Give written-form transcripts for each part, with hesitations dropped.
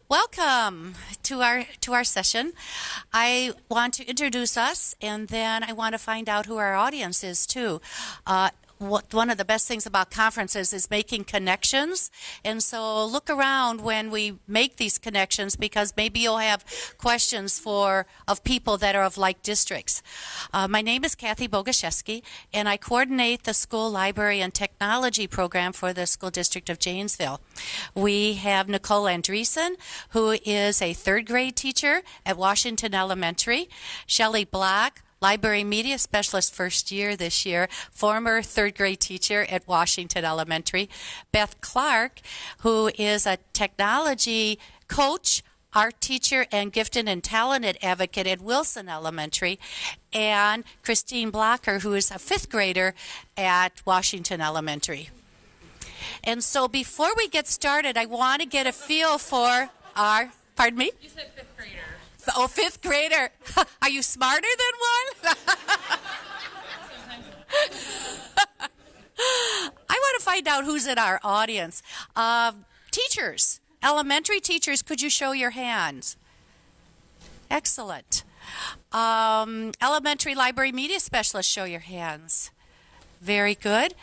Welcome to our session. I want to introduce us, and then I want to find out who our audience is too. One of the best things about conferences is making connections, and so look around when we make these connections, because maybe you'll have questions of people that are of like districts. My name is Kathy Bogaszewski, and I coordinate the School Library and Technology program for the School District of Janesville. We have Nicole Andreessen, who is a third grade teacher at Washington Elementary. Shelley Block, Library Media Specialist first year this year, former third grade teacher at Washington Elementary. Beth Clark, who is a technology coach, art teacher, and gifted and talented advocate at Wilson Elementary. And Christine Blocker, who is a fifth grader at Washington Elementary. And so before we get started, I want to get a feel for pardon me? You said fifth grader. Oh, fifth grader. Are you smarter than one? I want to find out who's in our audience. Teachers, elementary teachers, could you show your hands? Excellent. Elementary library media specialists, show your hands. Very good.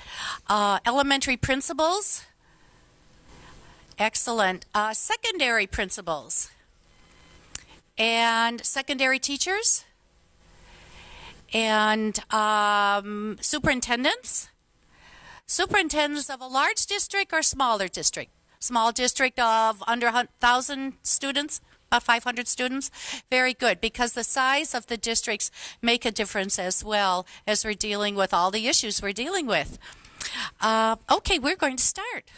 Elementary principals. Excellent. Secondary principals. And secondary teachers. And superintendents. Superintendents of a large district or smaller district? Small district of under 1,000 students, about 500 students. Very good, because the size of the districts make a difference as well as we're dealing with all the issues we're dealing with. Okay, we're going to start.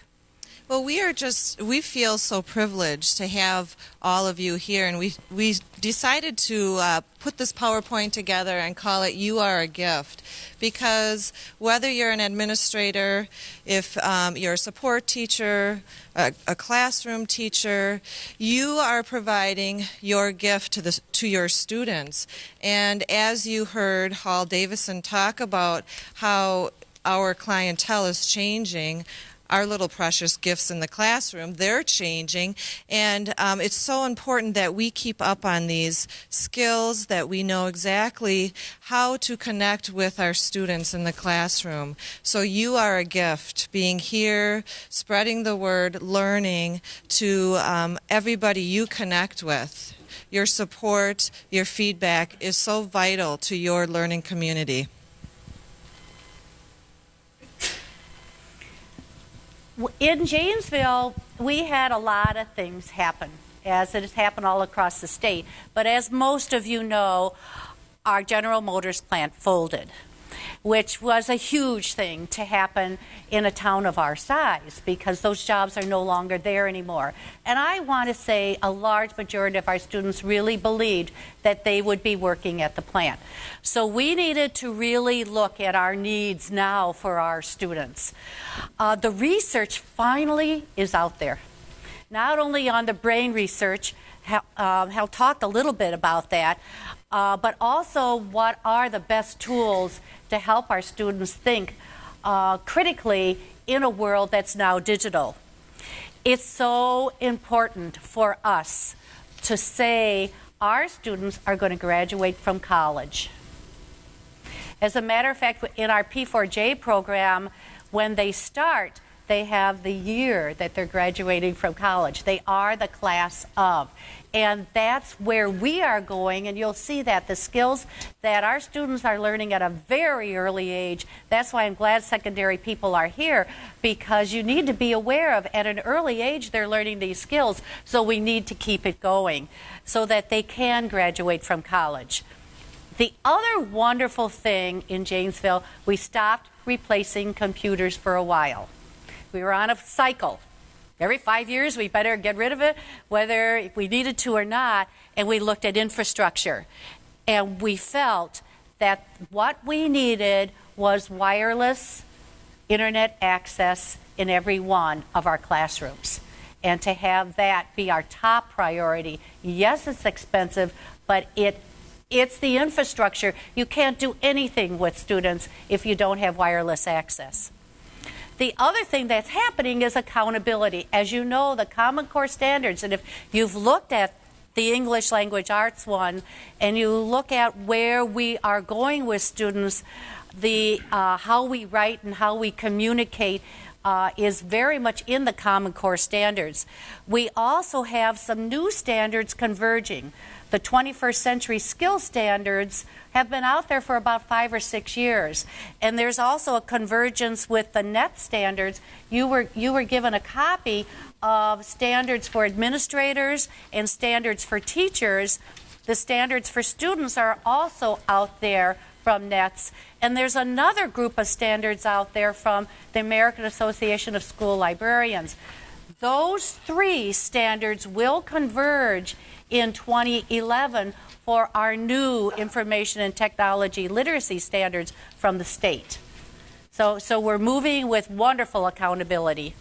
Well, we feel so privileged to have all of you here, and we decided to put this PowerPoint together and call it "You Are a Gift," because whether you're an administrator, if you're a support teacher, a classroom teacher, you are providing your gift to your students. And as you heard Hall Davison talk about how our clientele is changing, our little precious gifts in the classroom, they're changing, and it's so important that we keep up on these skills, that we know exactly how to connect with our students in the classroom. So you are a gift, being here, spreading the word, learning to everybody you connect with. Your support, your feedback is so vital to your learning community. In Janesville, we had a lot of things happen, as it has happened all across the state. But as most of you know, our General Motors plant folded, which was a huge thing to happen in a town of our size, because those jobs are no longer there anymore. And I want to say a large majority of our students really believed that they would be working at the plant. So we needed to really look at our needs now for our students. The research finally is out there. Not only on the brain research, Hal talked a little bit about that, but also what are the best tools to help our students think critically in a world that's now digital. It's so important for us to say our students are going to graduate from college. As a matter of fact, in our P4J program, when they start, they have the year that they're graduating from college. They are the class of. And that's where we are going, and you'll see that the skills that our students are learning at a very early age, that's why I'm glad secondary people are here, because you need to be aware of at an early age they're learning these skills, so we need to keep it going so that they can graduate from college. The other wonderful thing in Janesville, we stopped replacing computers for a while. We were on a cycle. Every 5 years, we better get rid of it, whether if we needed to or not, and we looked at infrastructure. And we felt that what we needed was wireless internet access in every one of our classrooms. And to have that be our top priority. Yes, it's expensive, but it's the infrastructure. You can't do anything with students if you don't have wireless access. The other thing that's happening is accountability. As you know, the Common Core standards, and if you've looked at the English Language Arts one, and you look at where we are going with students, the how we write and how we communicate is very much in the Common Core standards. We also have some new standards converging. The 21st Century Skill Standards have been out there for about 5 or 6 years. And there's also a convergence with the NET standards. You were given a copy of standards for administrators and standards for teachers. The standards for students are also out there from NETS. And there's another group of standards out there from the American Association of School Librarians. Those 3 standards will converge in 2011 for our new information and technology literacy standards from the state. So we're moving with wonderful accountability.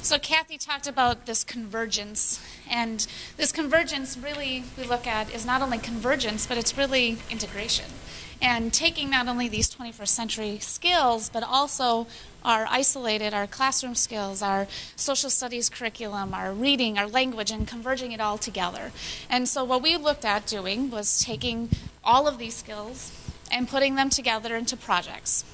So Kathy talked about this convergence, and this convergence really we look at is not only convergence, but it's really integration. And taking not only these 21st century skills, but also our classroom skills, our social studies curriculum, our reading, our language, and converging it all together. And so what we looked at doing was taking all of these skills and putting them together into projects.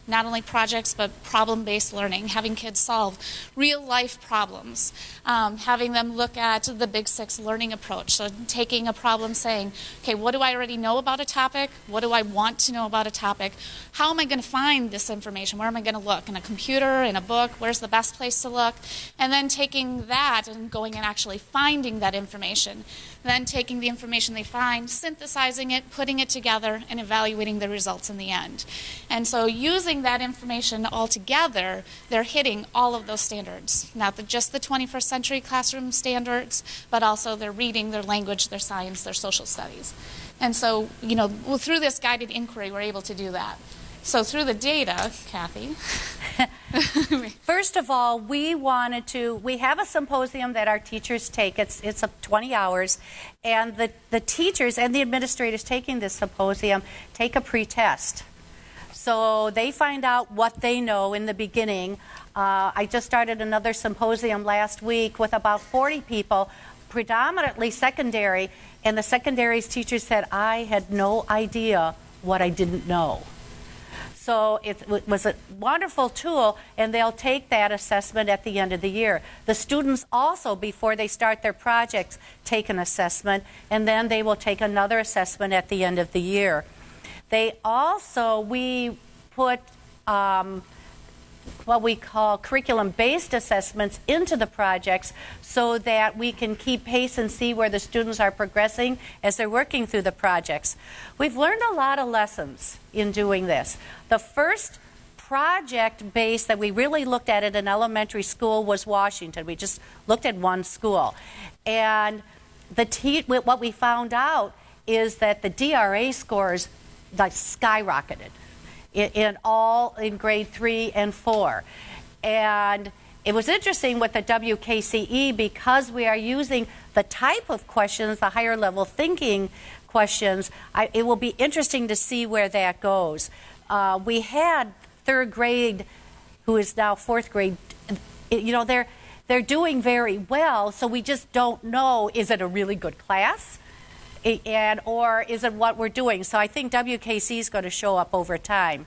Not only projects, but problem-based learning, having kids solve real-life problems, having them look at the Big Six learning approach. So taking a problem saying, okay, what do I already know about a topic? What do I want to know about a topic? How am I going to find this information? Where am I going to look? In a computer, in a book? Where's the best place to look? And then taking that and going and actually finding that information. Then taking the information they find, synthesizing it, putting it together, and evaluating the results in the end. And so using that information all together, they're hitting all of those standards. Not just the 21st century classroom standards, but also their reading, their language, their science, their social studies. And so, through this guided inquiry, we're able to do that. So through the data, Kathy. First of all, we have a symposium that our teachers take. It's 20 hours. And the teachers and the administrators taking this symposium take a pre-test. So they find out what they know in the beginning. I just started another symposium last week with about 40 people, predominantly secondary. And the secondary's teachers said, I had no idea what I didn't know. So it was a wonderful tool, and they'll take that assessment at the end of the year. The students also, before they start their projects, take an assessment, and then they will take another assessment at the end of the year. We put what we call curriculum-based assessments into the projects so that we can keep pace and see where the students are progressing as they're working through the projects. We've learned a lot of lessons in doing this. The first project base that we really looked at in elementary school was Washington. We just looked at one school. And what we found out is that the DRA scores skyrocketed in grade 3 and 4. And it was interesting with the WKCE because we are using the type of questions, the higher level thinking questions. It will be interesting to see where that goes. We had 3rd grade, who is now 4th grade, they're doing very well, so we just don't know, is it a really good class? Or is it what we're doing? So I think WKC is going to show up over time.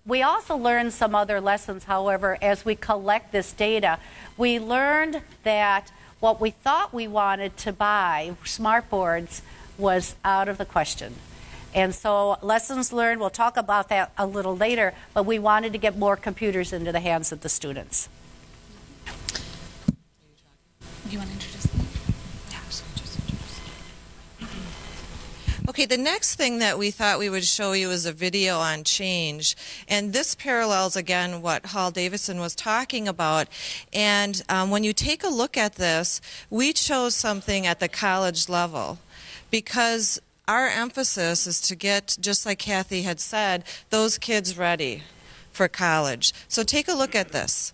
We also learned some other lessons, however, as we collect this data. We learned that what we thought we wanted to buy, smart boards, was out of the question. And so lessons learned, we'll talk about that a little later, but we wanted to get more computers into the hands of the students. Do you want to introduce them? Okay, the next thing that we thought we would show you is a video on change. And this parallels, again, what Hall Davison was talking about. And when you take a look at this, we chose something at the college level because our emphasis is to get, just like Kathy had said, those kids ready for college. So take a look at this.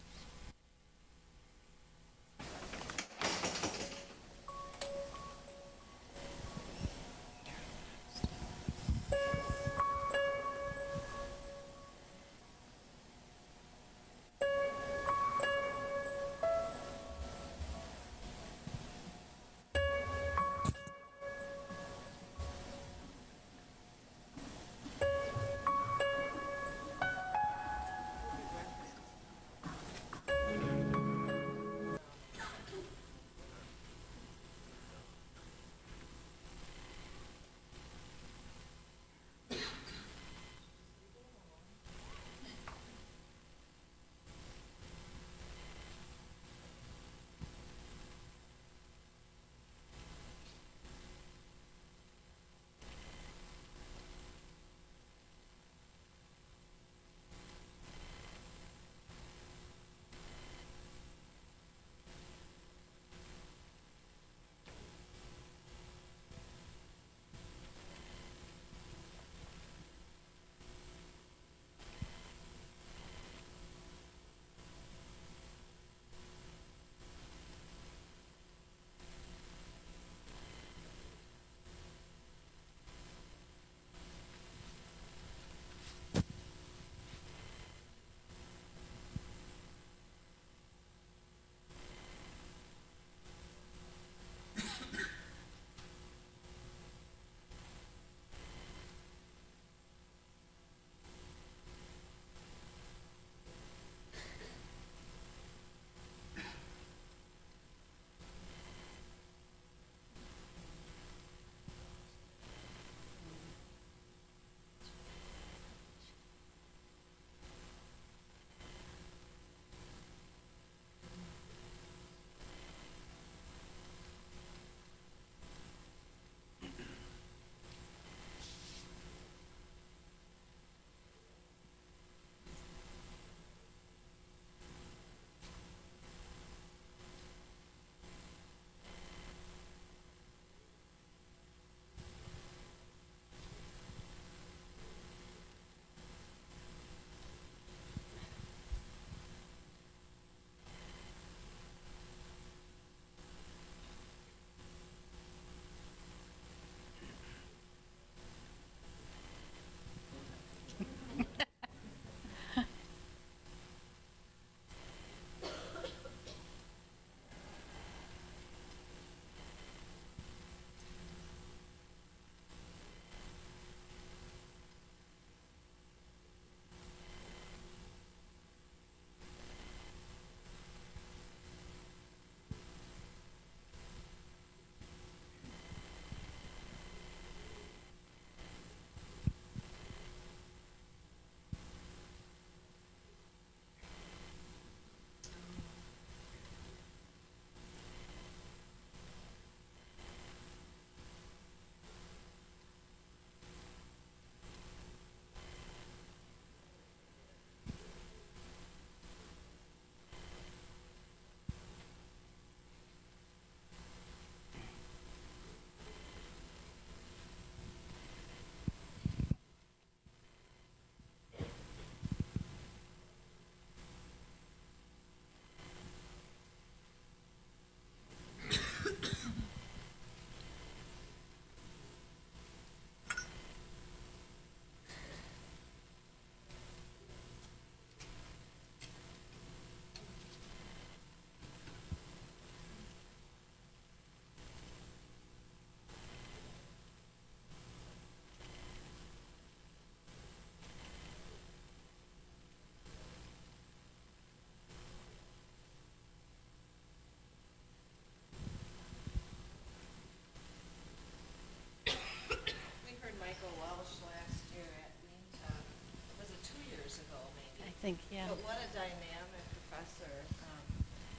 think, yeah. But what a dynamic professor.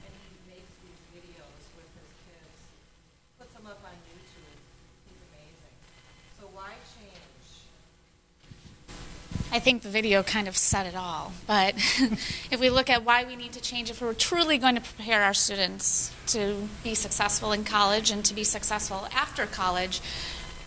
And he makes these videos with his kids, puts them up on YouTube. He's amazing. So why change? I think the video kind of said it all. But if we look at why we need to change, if we're truly going to prepare our students to be successful in college and to be successful after college,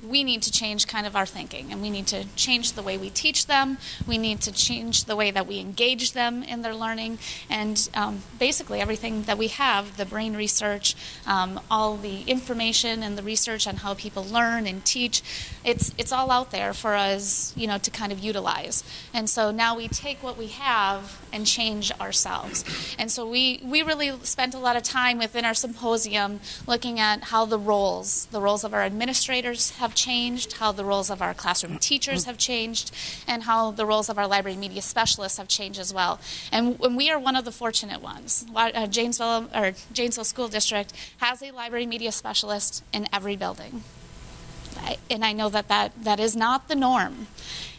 we need to change kind of our thinking, and we need to change the way we teach them. We need to change the way that we engage them in their learning, and basically everything that we have, the brain research, all the information and the research on how people learn and teach, it's all out there for us, to kind of utilize. And so now we take what we have and change ourselves. And so we really spent a lot of time within our symposium looking at how the roles of our administrators have changed, how the roles of our classroom teachers have changed, and how the roles of our library media specialists have changed as well. And we are one of the fortunate ones. Janesville School District has a library media specialist in every building. And I know that is not the norm.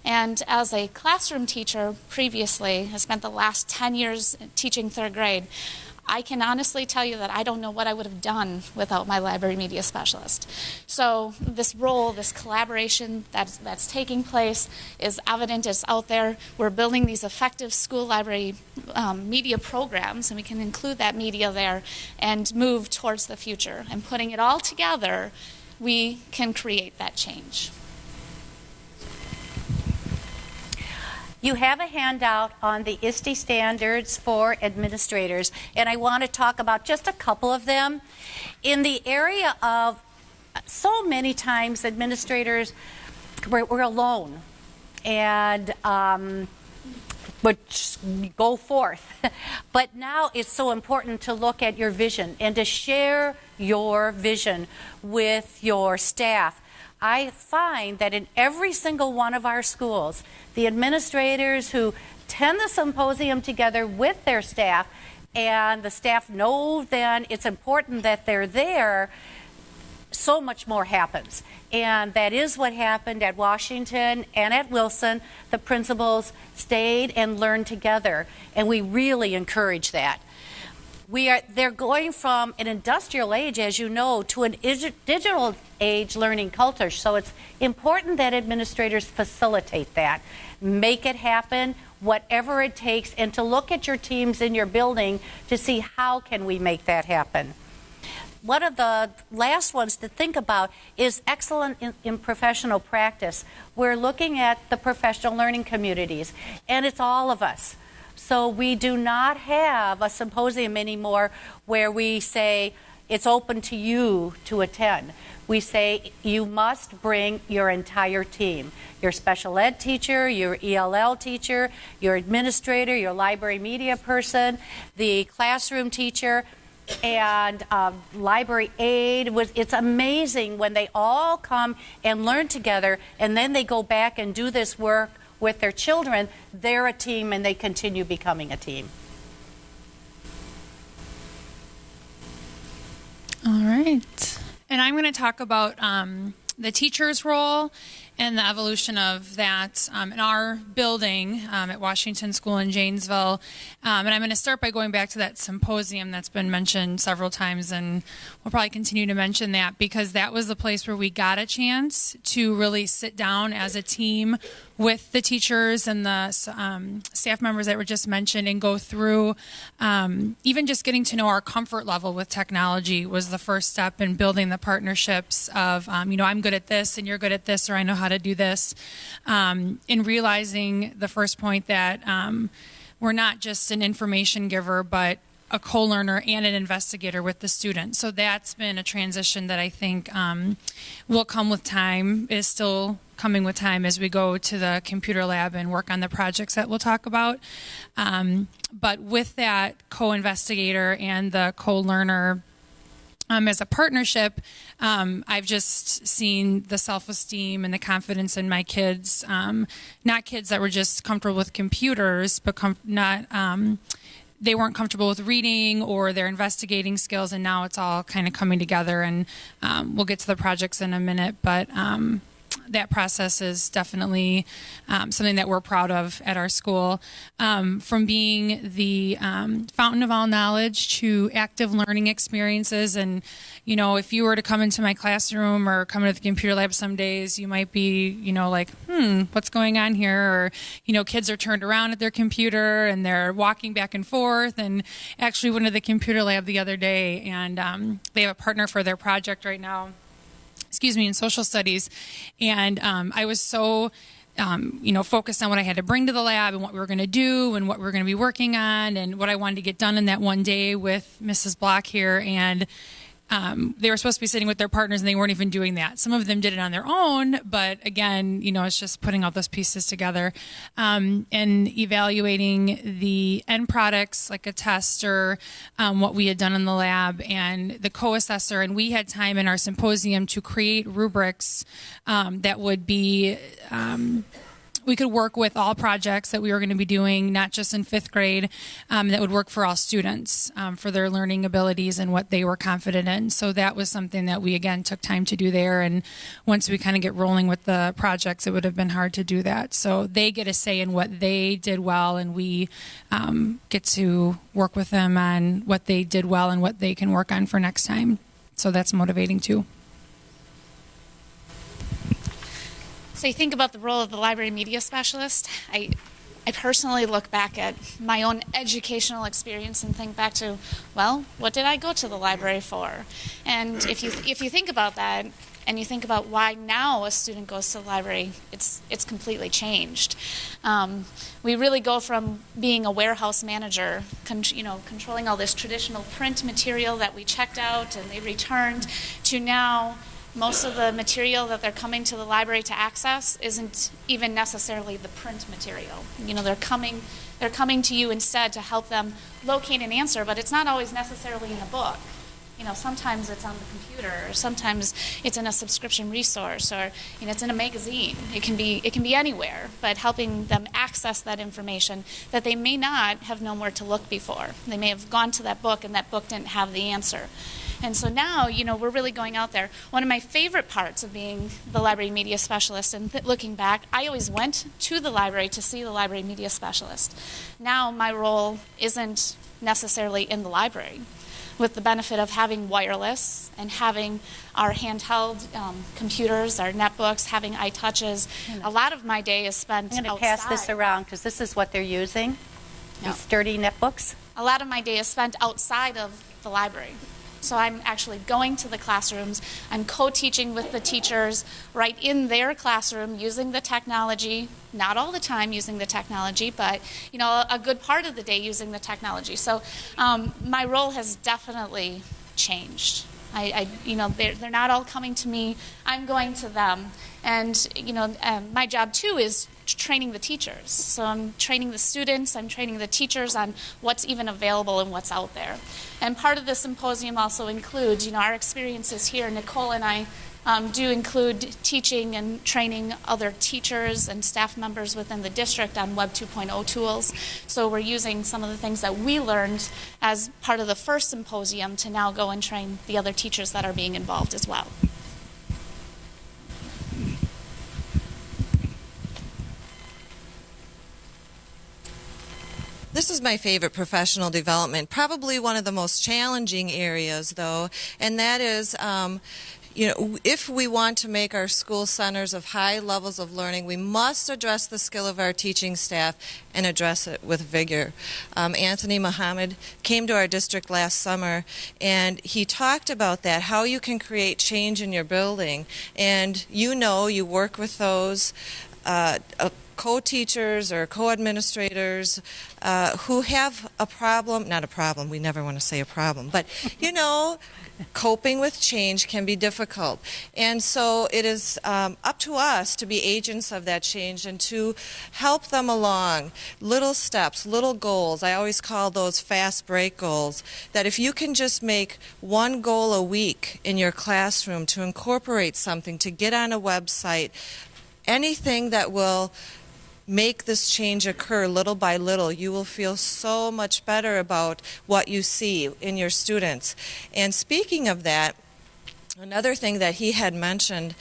And as a classroom teacher previously, I spent the last 10 years teaching third grade, I can honestly tell you that I don't know what I would have done without my library media specialist. So this role, this collaboration that's taking place is evident, it's out there. We're building these effective school library media programs, and we can include that media there and move towards the future. And putting it all together, we can create that change. You have a handout on the ISTE standards for administrators, and I want to talk about just a couple of them. In the area of, so many times administrators, we're alone, and which go forth. But now it's so important to look at your vision and to share your vision with your staff. I find that in every single one of our schools, the administrators who attend the symposium together with their staff, and the staff know then it's important that they're there, so much more happens. And that is what happened at Washington and at Wilson. The principals stayed and learned together, and we really encourage that. They're going from an industrial age, as you know, to an digital age learning culture. So it's important that administrators facilitate that, make it happen, whatever it takes, and to look at your teams in your building to see how can we make that happen. One of the last ones to think about is excellence in professional practice. We're looking at the professional learning communities, and it's all of us. So we do not have a symposium anymore where we say it's open to you to attend. We say you must bring your entire team, your special ed teacher, your ELL teacher, your administrator, your library media person, the classroom teacher, and library aide. It's amazing when they all come and learn together, and then they go back and do this work with their children. They're a team, and they continue becoming a team. All right. And I'm going to talk about the teacher's role and the evolution of that in our building at Washington School in Janesville. And I'm going to start by going back to that symposium that's been mentioned several times, and we'll probably continue to mention that because that was the place where we got a chance to really sit down as a team with the teachers and the staff members that were just mentioned and go through even just getting to know our comfort level with technology was the first step in building the partnerships of, I'm good at this and you're good at this, or I know how to do this. In realizing the first point that we're not just an information giver, but a co-learner and an investigator with the student. So that's been a transition that I think will come with time, is still coming with time as we go to the computer lab and work on the projects that we'll talk about. But with that co-investigator and the co-learner as a partnership, I've just seen the self-esteem and the confidence in my kids, not kids that were just comfortable with computers, but they weren't comfortable with reading or their investigating skills, and now it's all kind of coming together, and we'll get to the projects in a minute. But that process is definitely something that we're proud of at our school. From being the fountain of all knowledge to active learning experiences. And, you know, if you were to come into my classroom or come into the computer lab some days, you might be, you know, like, what's going on here? Or, you know, kids are turned around at their computer and they're walking back and forth. And actually went to the computer lab the other day, and they have a partner for their project right now, in social studies. And I was so, focused on what I had to bring to the lab and what we were going to do and what we were going to be working on and what I wanted to get done in that one day with Mrs. Block here. And they were supposed to be sitting with their partners, and they weren't even doing that. Some of them did it on their own, but again, you know, it's just putting all those pieces together and evaluating the end products, like a test or what we had done in the lab, and the co-assessor. And we had time in our symposium to create rubrics that would be we could work with all projects that we were going to be doing, not just in fifth grade, that would work for all students for their learning abilities and what they were confident in. So that was something that we, again, took time to do there. And once we kind of get rolling with the projects, it would have been hard to do that. So they get a say in what they did well, and we get to work with them on what they did well and what they can work on for next time. So that's motivating too. So you think about the role of the library media specialist. I personally look back at my own educational experience and think back to, well, what did I go to the library for? And if you think about that, and you think about why now a student goes to the library, it's completely changed. We really go from being a warehouse manager, controlling all this traditional print material that we checked out and they returned, to now most of the material that they're coming to the library to access isn't even necessarily the print material. You know, they're coming to you instead to help them locate an answer, but it's not always necessarily in a book. You know, sometimes it's on the computer, or sometimes it's in a subscription resource, or it's in a magazine. It can be anywhere, but helping them access that information that they may not have known where to look before. They may have gone to that book and that book didn't have the answer. And so now, we're really going out there. One of my favorite parts of being the library media specialist, and looking back, I always went to the library to see the library media specialist. Now my role isn't necessarily in the library. With the benefit of having wireless and having our handheld computers, our netbooks, having iTouches, a lot of my day is spent outside. I'm going to pass this around because this is what they're using, these sturdy netbooks. A lot of my day is spent outside of the library. So I'm actually going to the classrooms. I'm co-teaching with the teachers right in their classroom using the technology, not all the time using the technology, but a good part of the day using the technology. So my role has definitely changed. They're not all coming to me. I'm going to them. And, my job, too, is training the teachers. So I'm training the students, I'm training the teachers on what's even available and what's out there. And part of the symposium also includes, our experiences here. Nicole and I do include teaching and training other teachers and staff members within the district on Web 2.0 tools. So we're using some of the things that we learned as part of the first symposium to now go and train the other teachers that are being involved as well. This is my favorite professional development, probably one of the most challenging areas, though, and that is, if we want to make our school centers of high levels of learning, we must address the skill of our teaching staff and address it with vigor. Anthony Muhammad came to our district last summer, and he talked about that, how you can create change in your building. And you work with those co-teachers or co-administrators who have a problem, not a problem, we never want to say a problem, but coping with change can be difficult. And so it is up to us to be agents of that change and to help them along. Little steps, little goals. I always call those fast break goals. That if you can just make one goal a week in your classroom to incorporate something, to get on a website, anything that will make this change occur little by little, you will feel so much better about what you see in your students. And speaking of that, another thing that he had mentioned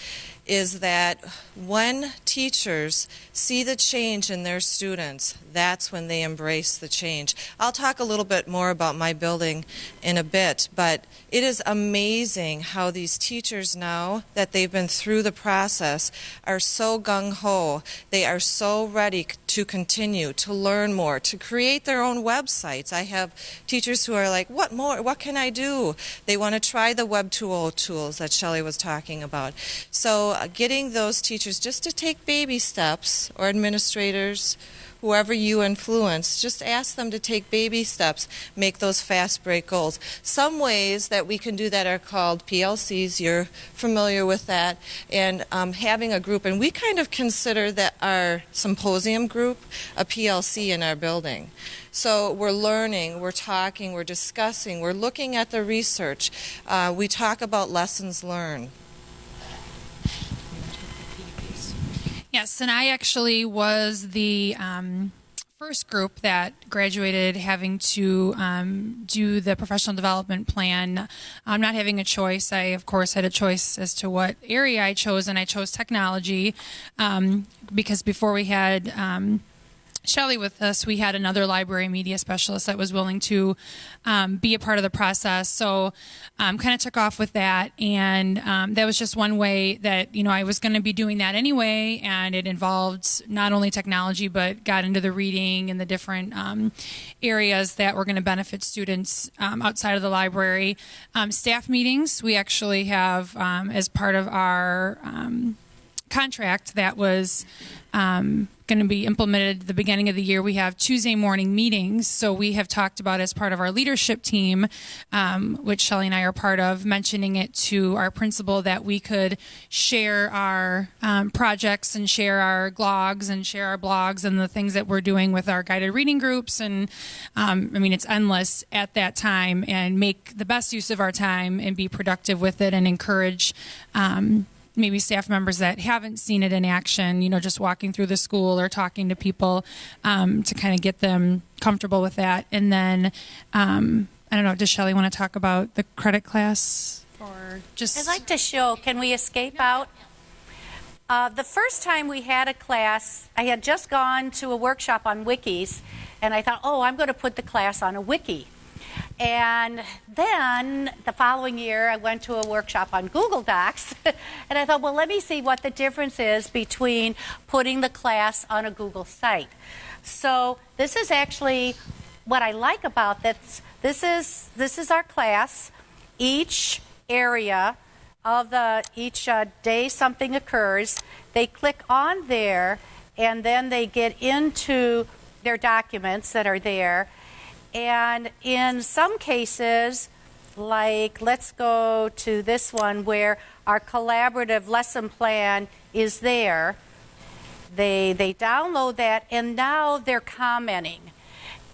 is that when teachers see the change in their students, that's when they embrace the change. I'll talk a little bit more about my building in a bit, but it is amazing how these teachers now that they've been through the process are so gung-ho. They are so ready to continue, to learn more, to create their own websites. I have teachers who are like, what more? What can I do? They want to try the Web 2.0 tools that Shelley was talking about. So getting those teachers just to take baby steps, or administrators, whoever you influence, just ask them to take baby steps, make those fast break goals. Some ways that we can do that are called PLCs. You're familiar with that. And having a group, and we kind of consider that our symposium group a PLC in our building. So we're learning, we're talking, we're discussing, we're looking at the research. We talk about lessons learned. Yes, and I actually was the first group that graduated having to do the professional development plan. Not having a choice. I, of course, had a choice as to what area I chose, and I chose technology because before we had Shelley with us, we had another library media specialist that was willing to be a part of the process. So kind of took off with that, and that was just one way that I was going to be doing that anyway, and it involved not only technology but got into the reading and the different areas that were going to benefit students outside of the library. Staff meetings, we actually have as part of our contract that was going to be implemented at the beginning of the year. We have Tuesday morning meetings. So we have talked about, as part of our leadership team, which Shelley and I are part of, mentioning it to our principal that we could share our projects and share our blogs and share our blogs and the things that we're doing with our guided reading groups. And it's endless at that time, and make the best use of our time and be productive with it, and encourage maybe staff members that haven't seen it in action, just walking through the school or talking to people to kind of get them comfortable with that. And then, I don't know, does Shelley want to talk about the credit class? Or just? I'd like to show, can we escape out? The first time we had a class, I had just gone to a workshop on wikis, and I thought, I'm going to put the class on a wiki. And then the following year, I went to a workshop on Google Docs, and I thought, well, let me see what the difference is between putting the class on a Google site. So this is actually what I like about this. This is our class. Each area of each day something occurs. They click on there, and then they get into their documents that are there. And in some cases, like let's go to this one where our collaborative lesson plan is there. They download that, and now they're commenting.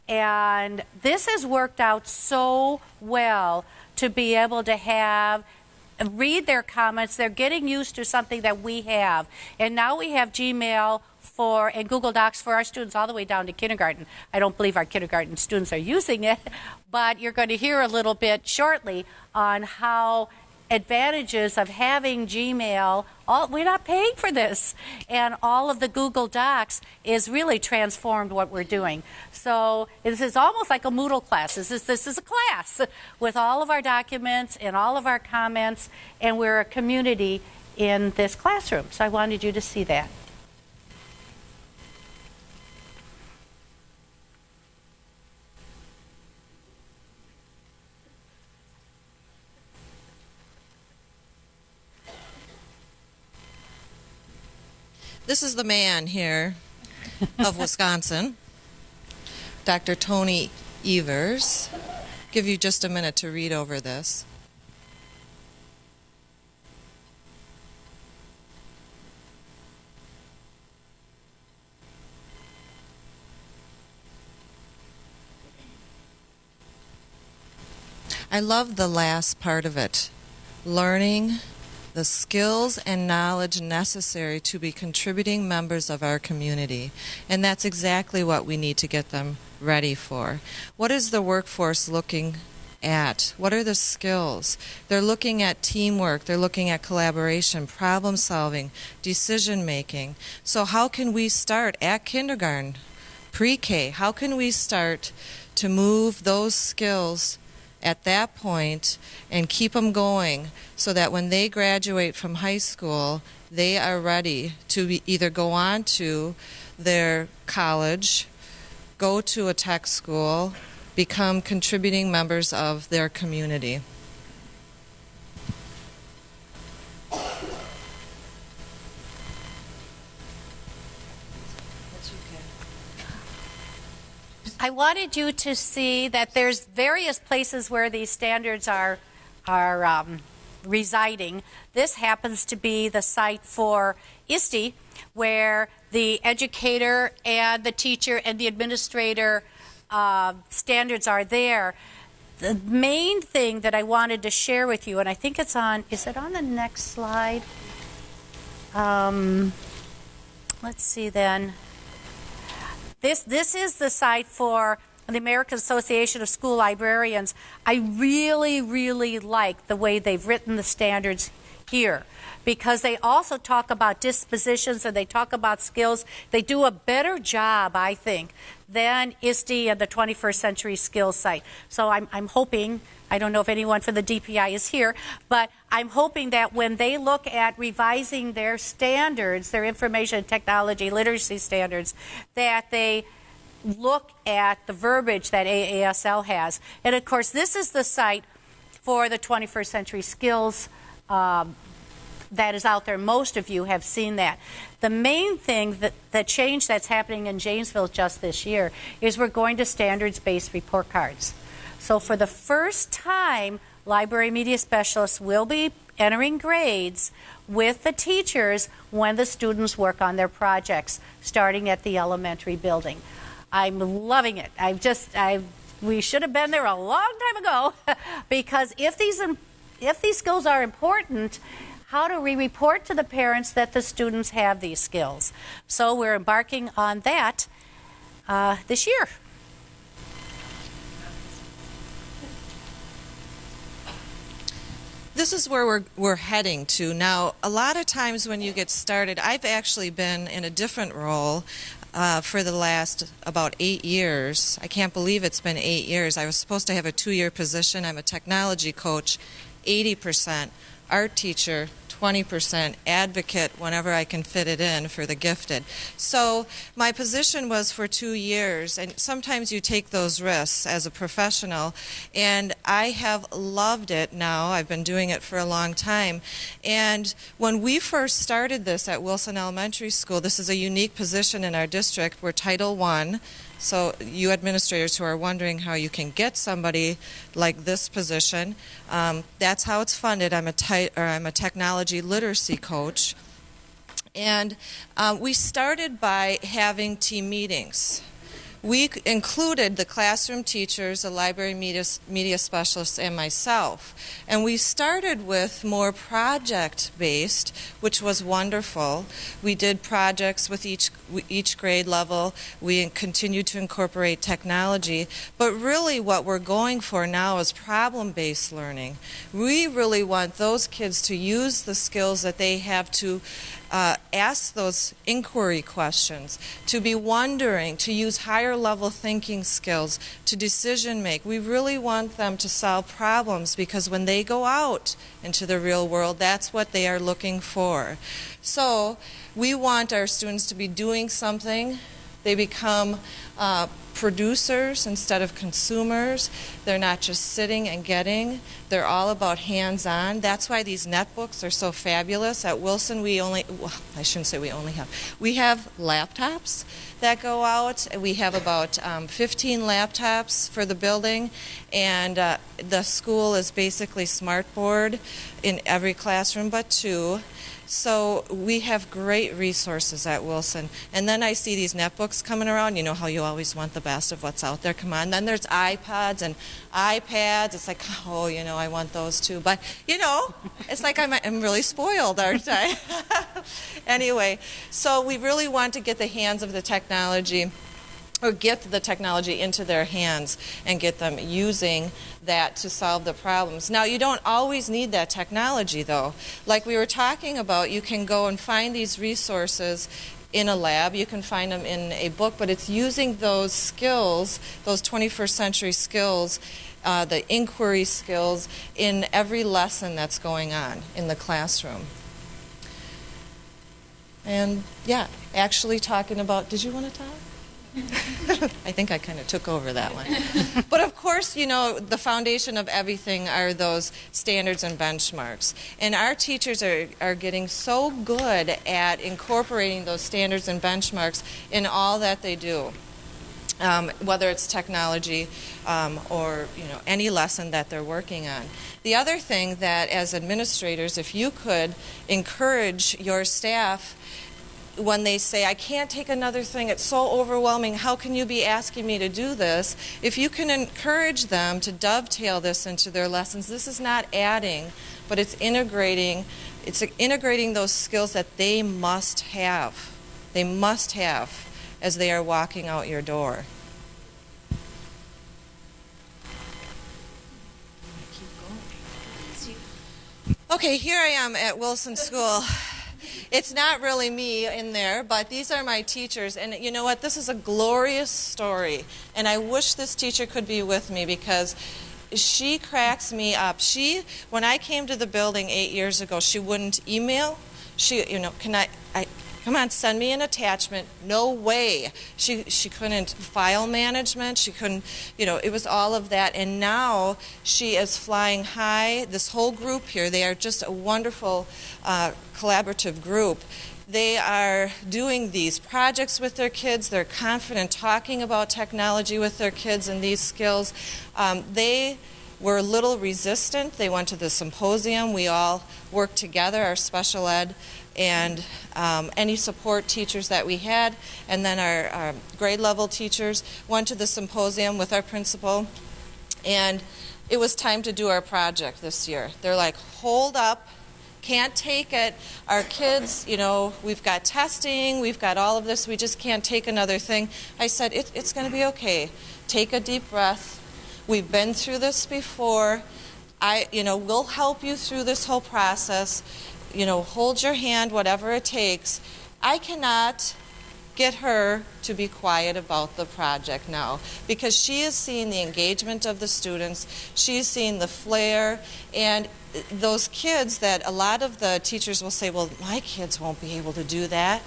And this has worked out so well to be able to read their comments. They're getting used to something that we have. And now we have Gmail and Google Docs for our students all the way down to kindergarten. I don't believe our kindergarten students are using it, but you're going to hear a little bit shortly on how advantages of having Gmail, we're not paying for this, and all of the Google Docs is really transformed what we're doing. So this is almost like a Moodle class. This is a class with all of our documents and all of our comments, and we're a community in this classroom. So I wanted you to see that. This is the man here of Wisconsin, Dr. Tony Evers. Give you just a minute to read over this. I love the last part of it, learning the skills and knowledge necessary to be contributing members of our community. And that's exactly what we need to get them ready for. What is the workforce looking at? What are the skills? They're looking at teamwork, they're looking at collaboration, problem solving, decision making. So how can we start at kindergarten, pre-K? How can we start to move those skills at that point and keep them going so that when they graduate from high school, they are ready to either go on to their college, go to a tech school, become contributing members of their community. I wanted you to see that there's various places where these standards are residing. This happens to be the site for ISTE, where the educator and the teacher and the administrator standards are there. The main thing that I wanted to share with you, and I think it's on, is it on the next slide? Let's see then. This is the site for the American Association of School Librarians. I really, really like the way they've written the standards here, because they also talk about dispositions and they talk about skills. They do a better job, I think, than ISTE and the 21st Century Skills site. So I'm hoping, I don't know if anyone from the DPI is here, but I'm hoping that when they look at revising their standards, their information and technology literacy standards, that they look at the verbiage that AASL has. And of course, this is the site for the 21st Century Skills that is out there. Most of you have seen that. The main thing, the change that's happening in Janesville just this year, is we're going to standards-based report cards. So for the first time, library media specialists will be entering grades with the teachers when the students work on their projects, starting at the elementary building. I'm loving it. We should have been there a long time ago, because if these skills are important, how do we report to the parents that the students have these skills? So we're embarking on that this year. This is where we're heading to. Now, a lot of times when you get started, I've actually been in a different role for the last about 8 years. I can't believe it's been 8 years. I was supposed to have a 2-year position. I'm a technology coach, 80%, art teacher, 20%, advocate whenever I can fit it in for the gifted. So my position was for 2 years, and sometimes you take those risks as a professional, and I have loved it now. I've been doing it for a long time. And when we first started this at Wilson Elementary School, this is a unique position in our district. We're Title I. So you administrators who are wondering how you can get somebody like this position, that's how it's funded. I'm a technology literacy coach. And we started by having team meetings. We included the classroom teachers, the library media specialists, and myself. And we started with more project-based, which was wonderful. We did projects with each grade level. We continued to incorporate technology. But really what we're going for now is problem-based learning. We really want those kids to use the skills that they have to ask those inquiry questions, to be wondering, to use higher level thinking skills, to decision make. We really want them to solve problems, because when they go out into the real world, that's what they are looking for. So we want our students to be doing something. They become producers instead of consumers. They're not just sitting and getting. They're all about hands-on. That's why these netbooks are so fabulous. At Wilson, we have laptops that go out. We have about 15 laptops for the building, and the school is basically smartboard in every classroom but 2. So we have great resources at Wilson. And then I see these netbooks coming around. You know how you always want the best of what's out there. Come on. Then there's iPods and iPads. It's like, oh, I want those too. But, it's like I'm really spoiled, aren't I? Anyway, so we really want to get the hands of the technology or get the technology into their hands and get them using that to solve the problems. Now, you don't always need that technology, though. Like we were talking about, you can go and find these resources in a lab. You can find them in a book, but it's using those skills, those 21st century skills, the inquiry skills, in every lesson that's going on in the classroom. And yeah, actually talking about, did you want to talk? I think I kind of took over that one. But of course, you know, the foundation of everything are those standards and benchmarks. And our teachers are getting so good at incorporating those standards and benchmarks in all that they do. Whether it's technology or any lesson that they're working on. The other thing that as administrators, if you could encourage your staff when they say, I can't take another thing, it's so overwhelming, how can you be asking me to do this? If you can encourage them to dovetail this into their lessons, this is not adding, but it's integrating those skills that they must have. They must have as they are walking out your door. Okay, here I am at Wilson School. It's not really me in there, but these are my teachers. And you know what? This is a glorious story. And I wish this teacher could be with me because she cracks me up. When I came to the building 8 years ago, she wouldn't email. Come on, send me an attachment. No way. She couldn't file management. She couldn't, it was all of that. And now she is flying high. This whole group here, they are just a wonderful collaborative group. They are doing these projects with their kids. They're confident talking about technology with their kids and these skills. They were a little resistant. They went to the symposium. We all worked together, our special ed and any support teachers that we had, and then our grade level teachers went to the symposium with our principal, and it was time to do our project this year. They're like, hold up, can't take it. Our kids, we've got testing, we've got all of this, we just can't take another thing. I said, it's going to be okay. Take a deep breath. We've been through this before. We'll help you through this whole process. Hold your hand, whatever it takes. I cannot get her to be quiet about the project now because she is seeing the engagement of the students. She's seeing the flair. And those kids that a lot of the teachers will say, well, my kids won't be able to do that.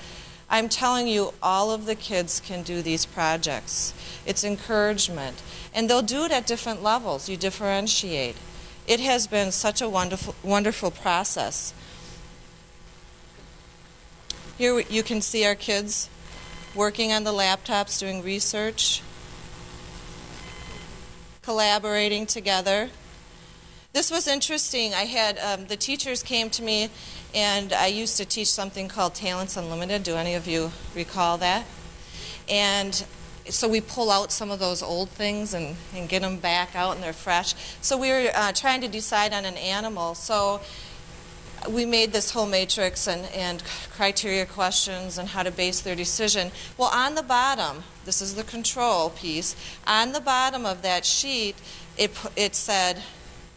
I'm telling you, all of the kids can do these projects. It's encouragement. And they'll do it at different levels. You differentiate. It has been such a wonderful, wonderful process. Here you can see our kids working on the laptops, doing research, collaborating together. This was interesting. I had the teachers came to me, and I used to teach something called Talents Unlimited. Do any of you recall that? And so we pull out some of those old things and get them back out, and they're fresh. So we were trying to decide on an animal. So we made this whole matrix and criteria questions and how to base their decision. Well, on the bottom, this is the control piece, on the bottom of that sheet, it said,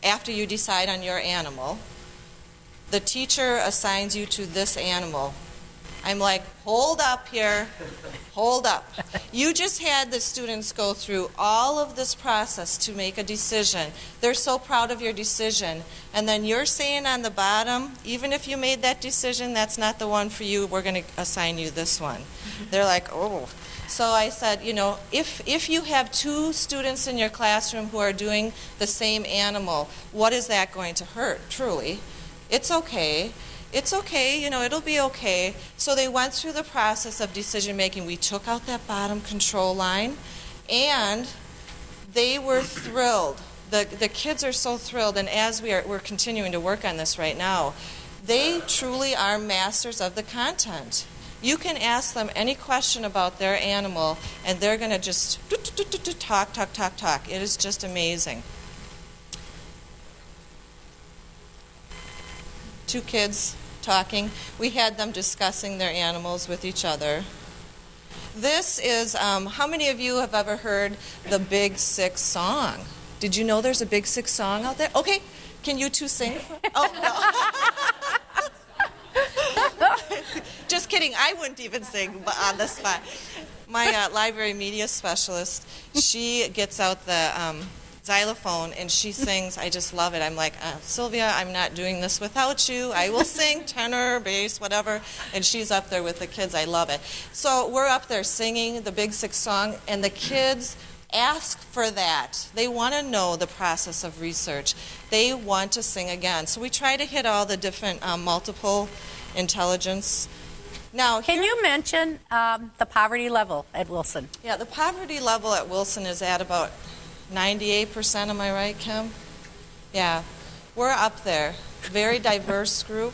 after you decide on your animal, the teacher assigns you to this animal. I'm like, hold up here, hold up. You just had the students go through all of this process to make a decision. They're so proud of your decision. And then you're saying on the bottom, even if you made that decision, that's not the one for you, we're going to assign you this one. They're like, oh. So I said, if you have 2 students in your classroom who are doing the same animal, what is that going to hurt, truly? It's okay. It's okay, it'll be okay. So they went through the process of decision making. We took out that bottom control line, and they were thrilled. The kids are so thrilled, and as we're continuing to work on this right now, they truly are masters of the content. You can ask them any question about their animal, and they're going to just talk. It is just amazing. 2 kids talking. We had them discussing their animals with each other. This is, how many of you have ever heard the Big Six song? Did you know there's a Big Six song out there? Okay, can you two sing? Oh, no. Just kidding, I wouldn't even sing on the spot. My library media specialist, she gets out the xylophone and she sings. I just love it. I'm like, Sylvia, I'm not doing this without you. I will sing tenor, bass, whatever. And she's up there with the kids. I love it. So we're up there singing the Big Six song, and the kids ask for that. They want to know the process of research. They want to sing again. So we try to hit all the different multiple intelligence. Now, Can you mention the poverty level at Wilson? Yeah, the poverty level at Wilson is at about 98%, am I right, Kim? Yeah, we're up there. Very diverse group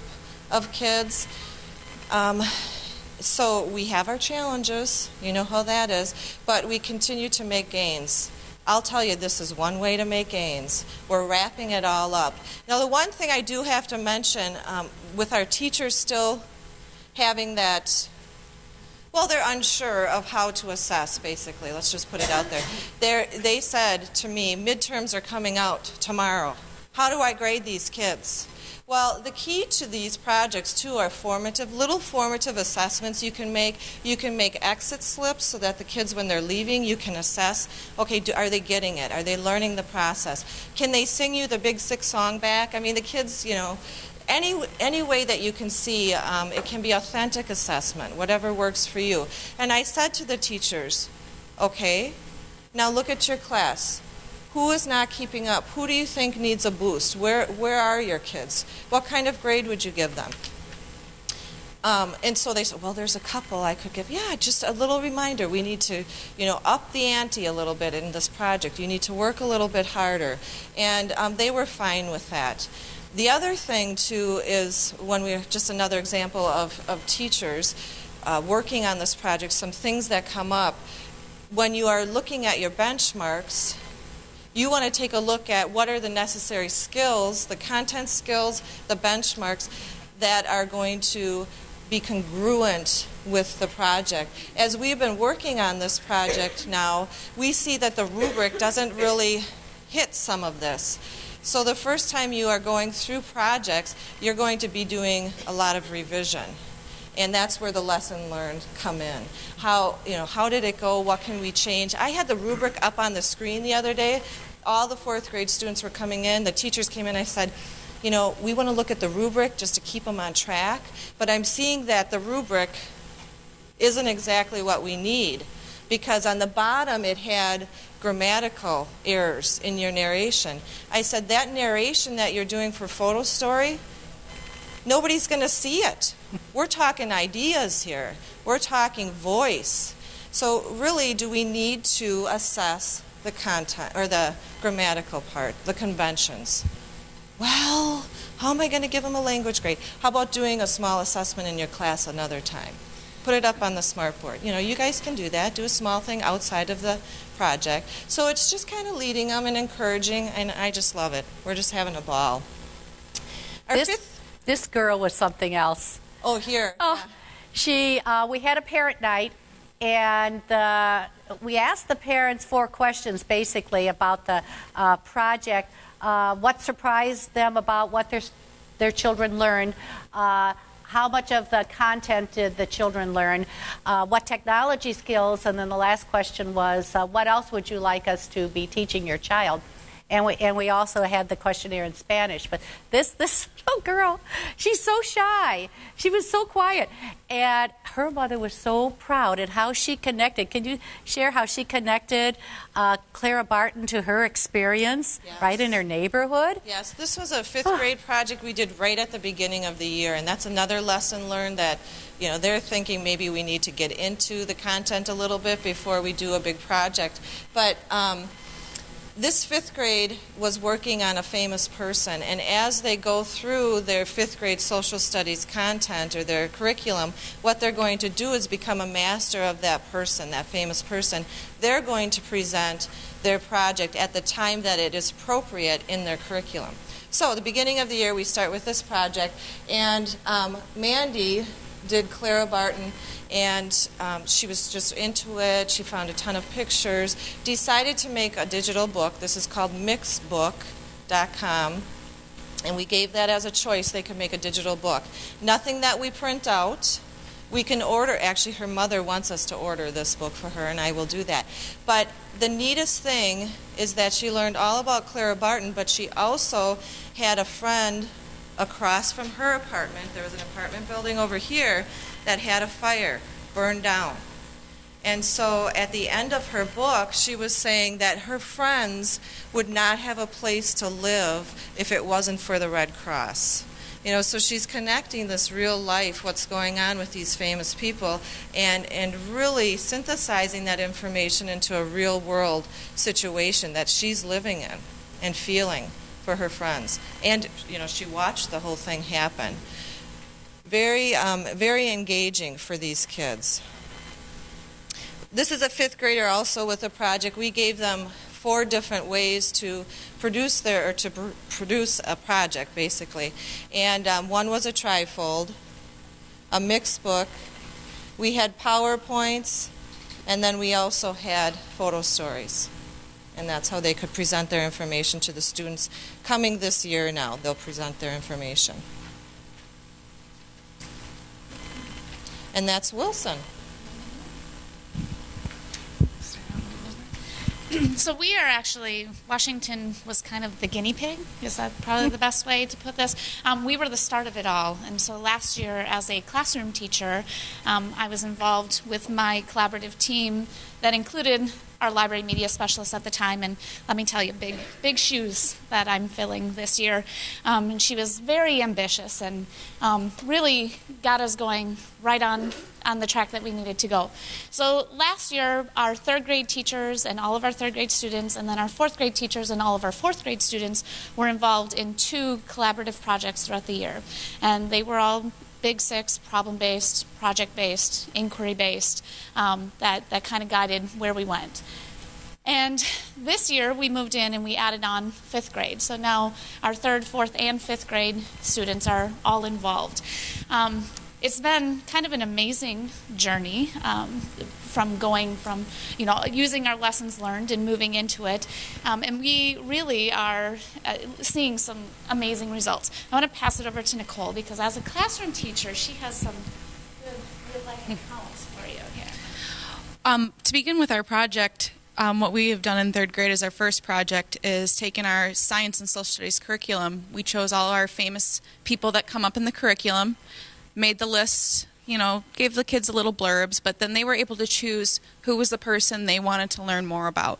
of kids. So we have our challenges, you know how that is, but we continue to make gains. I'll tell you, this is one way to make gains. We're wrapping it all up. Now, the one thing I do have to mention, with our teachers still having that, well, they're unsure of how to assess, basically. Let's just put it out there. They said to me, midterms are coming out tomorrow. How do I grade these kids? Well, the key to these projects, too, are little formative assessments you can make. You can make exit slips so that the kids, when they're leaving, you can assess, okay, are they getting it? Are they learning the process? Can they sing you the Big Six song back? I mean, the kids, you know, any way that you can see, it can be authentic assessment, whatever works for you. And I said to the teachers, okay, now look at your class. Who is not keeping up? Who do you think needs a boost? Where are your kids? What kind of grade would you give them? And so they said, well, there's a couple I could give. Yeah, just a little reminder. We need to, you know, up the ante a little bit in this project. You need to work a little bit harder. And they were fine with that. The other thing, too, is just another example of teachers working on this project, some things that come up. When you are looking at your benchmarks, you want to take a look at what are the necessary skills, the content skills, the benchmarks that are going to be congruent with the project. As we've been working on this project now, we see that the rubric doesn't really hit some of this. So the first time you are going through projects, you're going to be doing a lot of revision. And that's where the lesson learned come in. How did it go? What can we change? I had the rubric up on the screen the other day. All the fourth grade students were coming in. The teachers came in. I said, you know, we want to look at the rubric just to keep them on track. But I'm seeing that the rubric isn't exactly what we need, because on the bottom it had grammatical errors in your narration. I said, that narration that you're doing for photo story, nobody's going to see it. We're talking ideas here. We're talking voice. So really, do we need to assess the content or the grammatical part, the conventions? Well, how am I going to give them a language grade? How about doing a small assessment in your class another time? Put it up on the smartboard. You know, you guys can do that. Do a small thing outside of the project. So it's just kind of leading them and encouraging, and I just love it. We're just having a ball. This girl was something else. Oh, here. Oh, we had a parent night, and we asked the parents 4 questions basically about the project. What surprised them about what their children learned? How much of the content did the children learn? What technology skills? And then the last question was, what else would you like us to be teaching your child? And we also had the questionnaire in Spanish. But this little girl, she's so shy. She was so quiet. And her mother was so proud at how she connected. Can you share how she connected Clara Barton to her experience right in her neighborhood? Yes, this was a 5th grade project we did right at the beginning of the year. And that's another lesson learned that, you know, they're thinking maybe we need to get into the content a little bit before we do a big project. But this 5th grade was working on a famous person, and as they go through their 5th grade social studies content or their curriculum, what they're going to do is become a master of that person, that famous person. They're going to present their project at the time that it is appropriate in their curriculum. So at the beginning of the year, we start with this project, and Mandy did Clara Barton, and she was just into it. She found a ton of pictures, decided to make a digital book. This is called mixbook.com, and we gave that as a choice. They could make a digital book. Nothing that we print out. We can order, actually her mother wants us to order this book for her, and I will do that. But the neatest thing is that she learned all about Clara Barton, but she also had a friend across from her apartment. There was an apartment building over here that had a fire, burned down. And so at the end of her book, she was saying that her friends would not have a place to live if it wasn't for the Red Cross. You know, so she's connecting this real life, what's going on with these famous people, and really synthesizing that information into a real world situation that she's living in and feeling for her friends. And, you know, she watched the whole thing happen. Very, very engaging for these kids. This is a fifth grader also with a project. We gave them 4 different ways to produce produce a project, basically. And one was a trifold, a mixed book. We had PowerPoints, and then we also had photo stories. And that's how they could present their information to the students. Coming this year now, they'll present their information. And that's Wilson. So we are actually, Washington was kind of the guinea pig. Is that probably the best way to put this? We were the start of it all. And so last year, as a classroom teacher, I was involved with my collaborative team that included our library media specialist at the time. And let me tell you, big shoes that I'm filling this year. And she was very ambitious and really got us going right on the track that we needed to go. So last year, our third grade teachers and all of our third grade students, and then our fourth grade teachers and all of our fourth grade students were involved in 2 collaborative projects throughout the year. And they were all Big 6, problem-based, project-based, inquiry-based, that kind of guided where we went. And this year, we moved in and we added on 5th grade. So now our 3rd, 4th, and 5th grade students are all involved. It's been kind of an amazing journey from going from, using our lessons learned and moving into it. And we really are seeing some amazing results. I want to pass it over to Nicole because as a classroom teacher, she has some good real-life accounts for you here. To begin with our project, what we have done in 3rd grade as our first project is taken our science and social studies curriculum. We chose all our famous people that come up in the curriculum, made the list, gave the kids a little blurbs, but then they were able to choose who was the person they wanted to learn more about,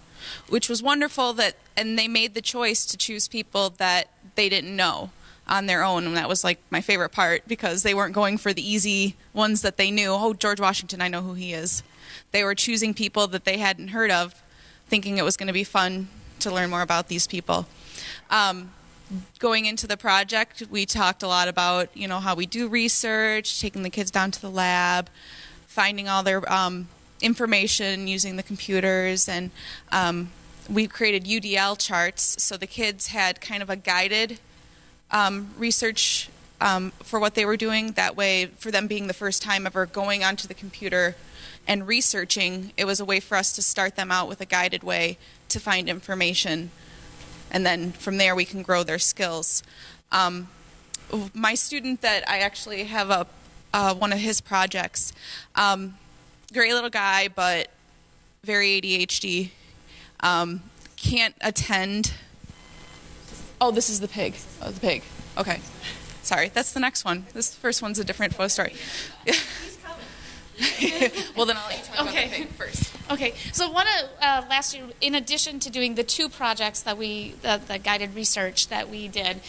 which was wonderful. And they made the choice to choose people that they didn't know on their own, and that was like my favorite part because they weren't going for the easy ones that they knew. Oh, George Washington, I know who he is. They were choosing people that they hadn't heard of, thinking it was going to be fun to learn more about these people. Going into the project, we talked a lot about, how we do research, taking the kids down to the lab, finding all their information using the computers, and we created UDL charts so the kids had kind of a guided research for what they were doing. That way, for them being the first time ever going onto the computer and researching, it was a way for us to start them out with a guided way to find information. And then from there, we can grow their skills. My student that I actually have one of his projects, great little guy, but very ADHD, can't attend. Oh, this is the pig. Oh, the pig. Okay. Sorry, that's the next one. This first one's a different photo story. He's coming. Well, then I'll let you talk about the pig first. Okay, so last year, in addition to doing the 2 projects that the guided research that we did,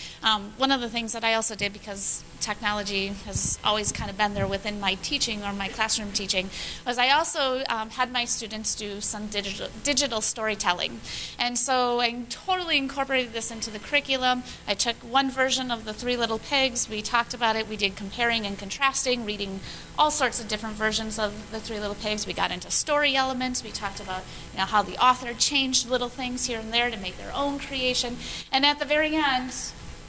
one of the things that I also did, because technology has always kind of been there within my teaching or my classroom teaching, was I also had my students do some digital storytelling. And so I totally incorporated this into the curriculum. I took one version of the 3 Little Pigs. We talked about it. We did comparing and contrasting, reading all sorts of different versions of the 3 Little Pigs. We got into story elements. We talked about how the author changed little things here and there to make their own creation. And at the very end,